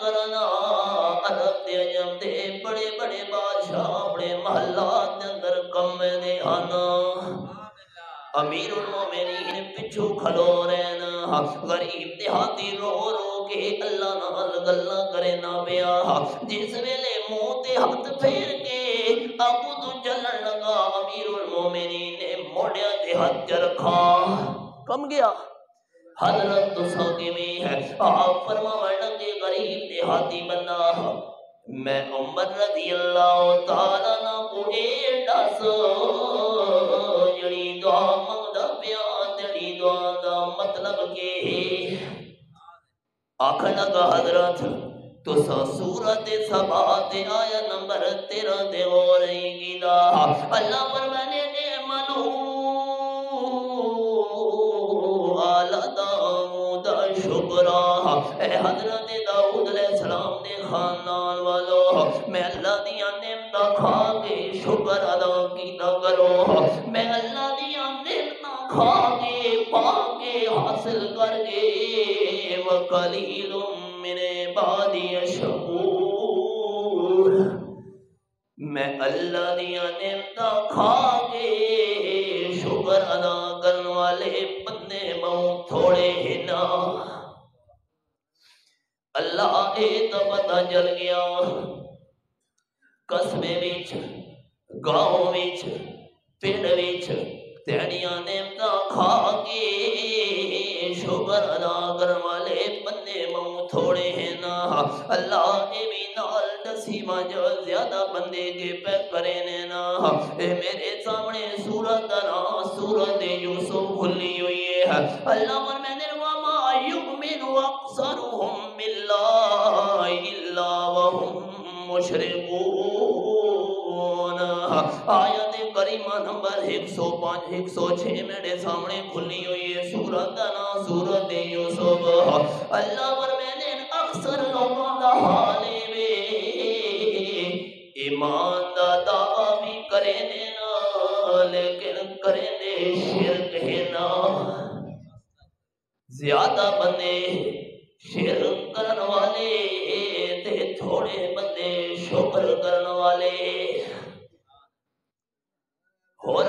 کرنا عرب دے عجم دے بڑے بڑے بادشاہ اپنے محلات دے اندر کم دے آنا امیر المومنین پچھو کھلو رہنا غریب دیہاتی رو رو کے اللہ نال گلاں کرنا پیا جس ویلے منہ تے ہاتھ پھیر کے ابو تو چلن لگا امیر المومنین نے موڑیا تے ہاتھ رکھا کم گیا حضرت تو ساکمی ہے آپ فرمانے لگے غریب دیہاتی بندہ میں عمر رضی اللہ تعالیٰ نہ کوئی دس جڑی دعا منگدا پیا جڑی دعا دا مطلب کہ آخر لگا حضرت تو سورت سبا تے آیا نمبر 13 دے ہو رہی گیلا اللہ فرمانے دے منو آلہ داؤد شکرا اے حضرت داؤد علیہ السلام دے خاندان والو میں اللہ دیا نعمتاں کھا کے شکر ادا کیتا کرو میں اللہ دیا نعمتاں کھا کے پا کے حاصل کر کے وقلیل من عبادی الشکور میں اللہ دیا نعمتاں کھا کے شکر ادا کرنے والے بندے بہت تھوڑے ہیں نا اللہ اے تو پتہ چل گیا قصبے وچ گاؤں وچ پنڈ وچ تیڑیاں نعمتاں کھا کے شکر ادا کرنے والے بندے بہت تھوڑے ہیں نا اللہ اے بھی نال دسی جو زیادہ بندے کے پہ کرے نے نا اے میرے سامنے سورت نا سورت یوسف کھلی ہوئی ہے اللہ فرمانے وما یؤمن اکثرهم باللہ الا وهم مشرکون آیت کریمہ نمبر 105 106 میرے سامنے کھلی ہوئی ہے سورت نا سورت یوسف اللہ فرمانے اکثر لوگوں دا حال ایمان دا دعویٰ بھی کرے نا لیکن کرے دے شرک ہے نا زیادہ بندے شرک کرن والے تے تھوڑے بندے شکر کرن والے اور